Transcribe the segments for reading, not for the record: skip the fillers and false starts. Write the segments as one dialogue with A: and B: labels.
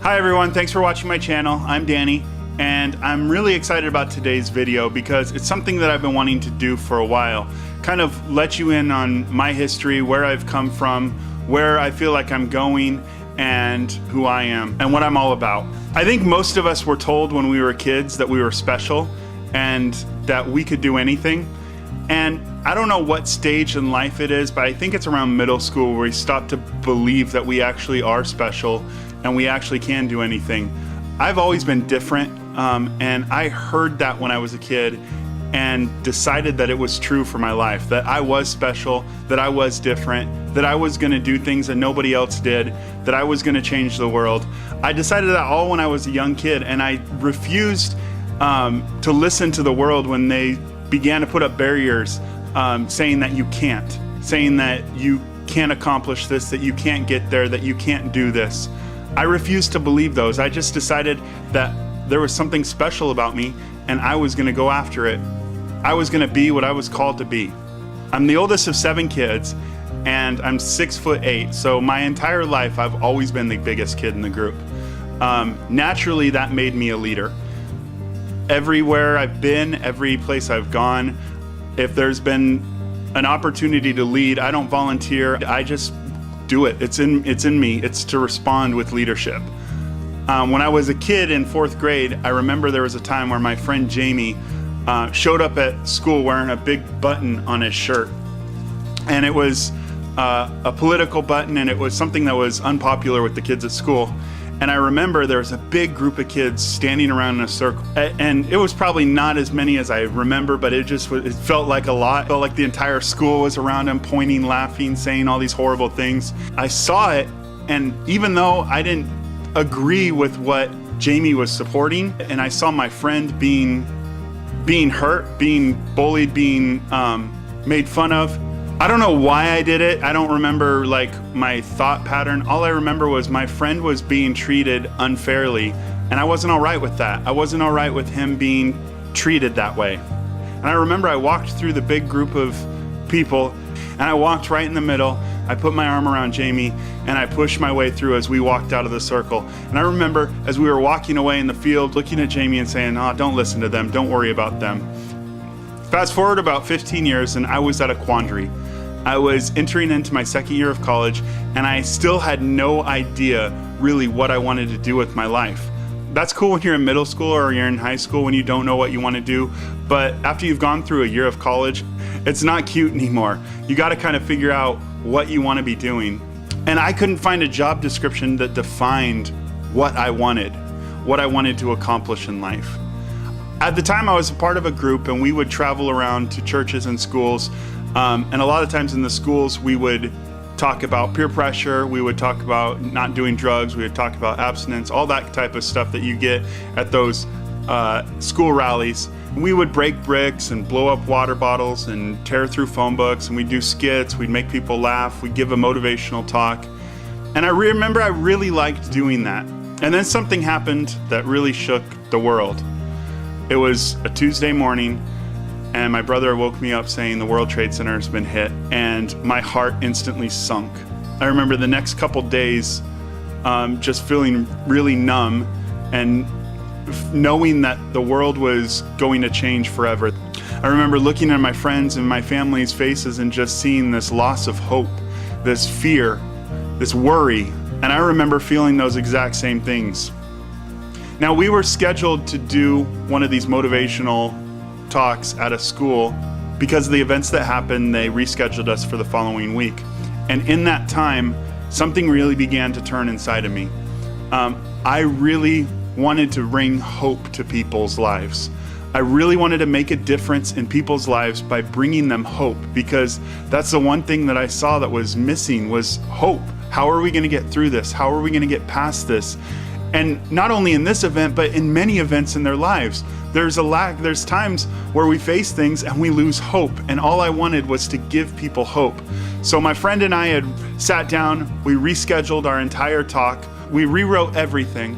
A: Hi everyone, thanks for watching my channel. I'm Danny, and I'm really excited about today's video because it's something that I've been wanting to do for a while. Kind of let you in on my history, where I've come from, where I feel like I'm going, and who I am, and what I'm all about. I think most of us were told when we were kids that we were special and that we could do anything. And I don't know what stage in life it is, but I think it's around middle school where we stop to believe that we actually are special and we actually can do anything. I've always been different, and I heard that when I was a kid and decided that it was true for my life, that I was special, that I was different, that I was gonna do things that nobody else did, that I was gonna change the world. I decided that all when I was a young kid, and I refused to listen to the world when they began to put up barriers, saying that you can't, saying that you can't accomplish this, that you can't get there, that you can't do this. I refused to believe those. I just decided that there was something special about me and I was gonna go after it. I was gonna be what I was called to be. I'm the oldest of 7 kids and I'm 6'8", so my entire life I've always been the biggest kid in the group. Naturally, that made me a leader. Everywhere I've been, every place I've gone, if there's been an opportunity to lead, I don't volunteer, I just do it. It's in me. It's to respond with leadership. When I was a kid in 4th grade, I remember there was a time where my friend Jamie showed up at school wearing a big button on his shirt. And it was a political button, and it was something that was unpopular with the kids at school. And I remember there was a big group of kids standing around in a circle, and it was probably not as many as I remember, but it felt like a lot. It felt like the entire school was around him, pointing, laughing, saying all these horrible things. I saw it, and even though I didn't agree with what Jamie was supporting, and I saw my friend being hurt, being bullied, being made fun of, I don't know why I did it. I don't remember like my thought pattern. All I remember was my friend was being treated unfairly, and I wasn't all right with that. I wasn't all right with him being treated that way. And I remember I walked through the big group of people, and I walked right in the middle. I put my arm around Jamie, and I pushed my way through as we walked out of the circle. And I remember as we were walking away in the field, looking at Jamie and saying, "Oh, don't listen to them, don't worry about them." Fast forward about 15 years, and I was at a quandary. I was entering into my 2nd year of college, and I still had no idea really what I wanted to do with my life. That's cool when you're in middle school or you're in high school when you don't know what you want to do, but after you've gone through a year of college, it's not cute anymore. You got to kind of figure out what you want to be doing. And I couldn't find a job description that defined what I wanted to accomplish in life. At the time, I was a part of a group, and we would travel around to churches and schools. And a lot of times in the schools, we would talk about peer pressure, we would talk about not doing drugs, we would talk about abstinence, all that type of stuff that you get at those school rallies. We would break bricks and blow up water bottles and tear through phone books, and we'd do skits, we'd make people laugh, we'd give a motivational talk. And I remember I really liked doing that. And then something happened that really shook the world. It was a Tuesday morning, and my brother woke me up saying the World Trade Center has been hit, and my heart instantly sunk. I remember the next couple days just feeling really numb and knowing that the world was going to change forever. I remember looking at my friends and my family's faces and just seeing this loss of hope, this fear, this worry, and I remember feeling those exact same things. Now, we were scheduled to do one of these motivational talks at a school. Because of the events that happened, they rescheduled us for the following week. And in that time, something really began to turn inside of me. I really wanted to bring hope to people's lives. I really wanted to make a difference in people's lives by bringing them hope, because that's the one thing that I saw that was missing was hope. How are we going to get through this? How are we going to get past this? And not only in this event, but in many events in their lives. There's times where we face things and we lose hope, and all I wanted was to give people hope. So my friend and I had sat down, we rescheduled our entire talk, we rewrote everything,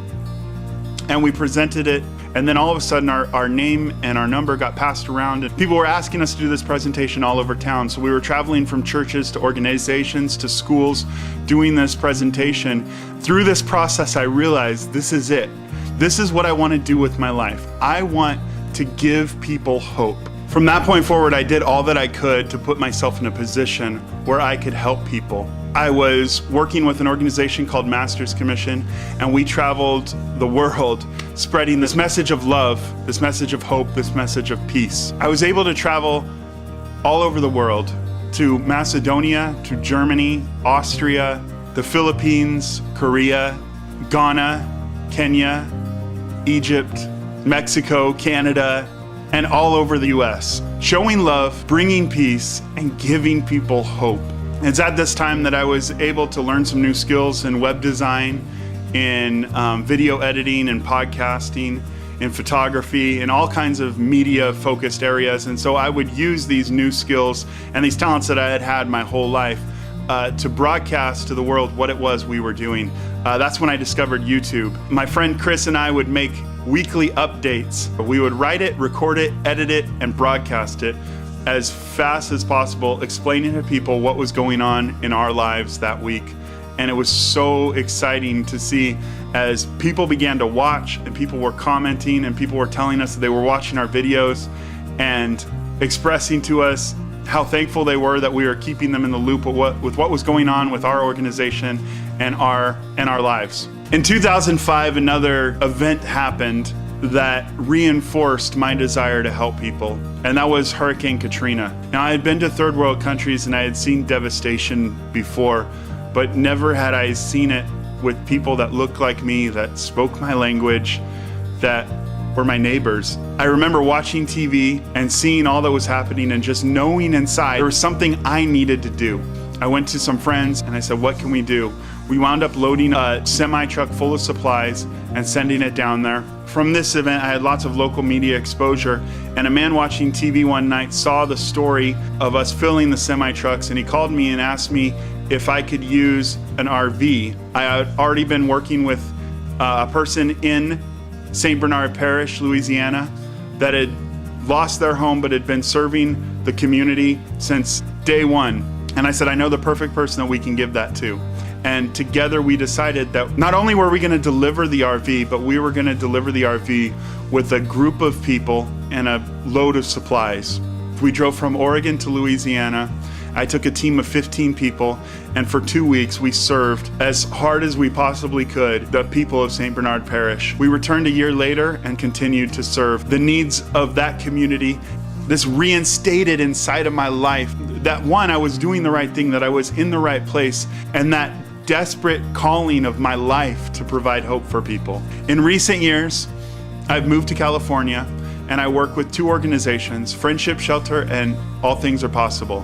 A: and we presented it And then all of a sudden our name and our number got passed around, and people were asking us to do this presentation all over town. So we were traveling from churches to organizations to schools doing this presentation. Through this process, I realized this is it. This is what I want to do with my life. I want to give people hope. From that point forward, I did all that I could to put myself in a position where I could help people. I was working with an organization called Master's Commission, and we traveled the world spreading this message of love, this message of hope, this message of peace. I was able to travel all over the world, to Macedonia, to Germany, Austria, the Philippines, Korea, Ghana, Kenya, Egypt, Mexico, Canada, and all over the US, showing love, bringing peace, and giving people hope. It's at this time that I was able to learn some new skills in web design, in video editing and podcasting, in photography, in all kinds of media-focused areas. And so I would use these new skills and these talents that I had had my whole life to broadcast to the world what it was we were doing. That's when I discovered YouTube. My friend Chris and I would make weekly updates. We would write it, record it, edit it, and broadcast it as fast as possible, explaining to people what was going on in our lives that week. And it was so exciting to see as people began to watch, and people were commenting, and people were telling us that they were watching our videos and expressing to us how thankful they were that we were keeping them in the loop with what was going on with our organization and our lives. In 2005, another event happened that reinforced my desire to help people, and that was Hurricane Katrina. Now, I had been to third world countries and I had seen devastation before, but never had I seen it with people that looked like me, that spoke my language, that were my neighbors. I remember watching TV and seeing all that was happening and just knowing inside there was something I needed to do. I went to some friends and I said, what can we do? We wound up loading a semi-truck full of supplies and sending it down there. From this event, I had lots of local media exposure, and a man watching TV one night saw the story of us filling the semi-trucks, and he called me and asked me if I could use an RV. I had already been working with a person in St. Bernard Parish, Louisiana, that had lost their home but had been serving the community since day one. And I said, I know the perfect person that we can give that to. And together we decided that not only were we going to deliver the RV, but we were going to deliver the RV with a group of people and a load of supplies. We drove from Oregon to Louisiana. I took a team of 15 people, and for 2 weeks we served as hard as we possibly could the people of St. Bernard Parish. We returned a year later and continued to serve the needs of that community. This reinstated inside of my life that one, I was doing the right thing, that I was in the right place, and that desperate calling of my life to provide hope for people. In recent years, I've moved to California and I work with two organizations, Friendship Shelter and All Things Are Possible.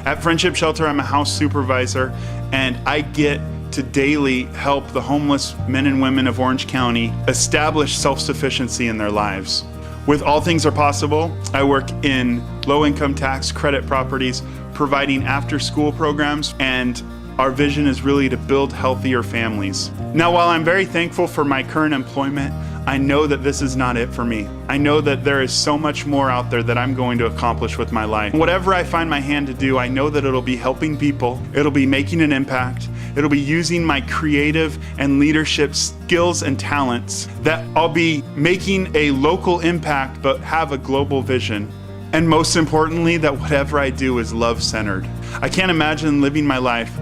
A: At Friendship Shelter, I'm a house supervisor, and I get to daily help the homeless men and women of Orange County establish self-sufficiency in their lives. With All Things Are Possible, I work in low-income tax credit properties, providing after-school programs, and our vision is really to build healthier families. Now, while I'm very thankful for my current employment, I know that this is not it for me. I know that there is so much more out there that I'm going to accomplish with my life. Whatever I find my hand to do, I know that it'll be helping people, it'll be making an impact, it'll be using my creative and leadership skills and talents, that I'll be making a local impact but have a global vision. And most importantly, that whatever I do is love-centered. I can't imagine living my life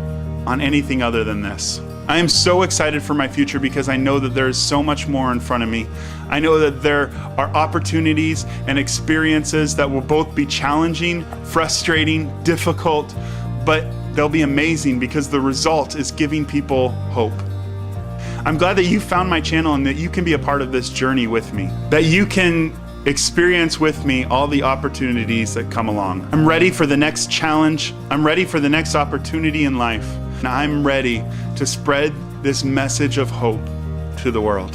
A: on anything other than this. I am so excited for my future because I know that there is so much more in front of me. I know that there are opportunities and experiences that will both be challenging, frustrating, difficult, but they'll be amazing because the result is giving people hope. I'm glad that you found my channel and that you can be a part of this journey with me, that you can experience with me all the opportunities that come along. I'm ready for the next challenge. I'm ready for the next opportunity in life. And I'm ready to spread this message of hope to the world.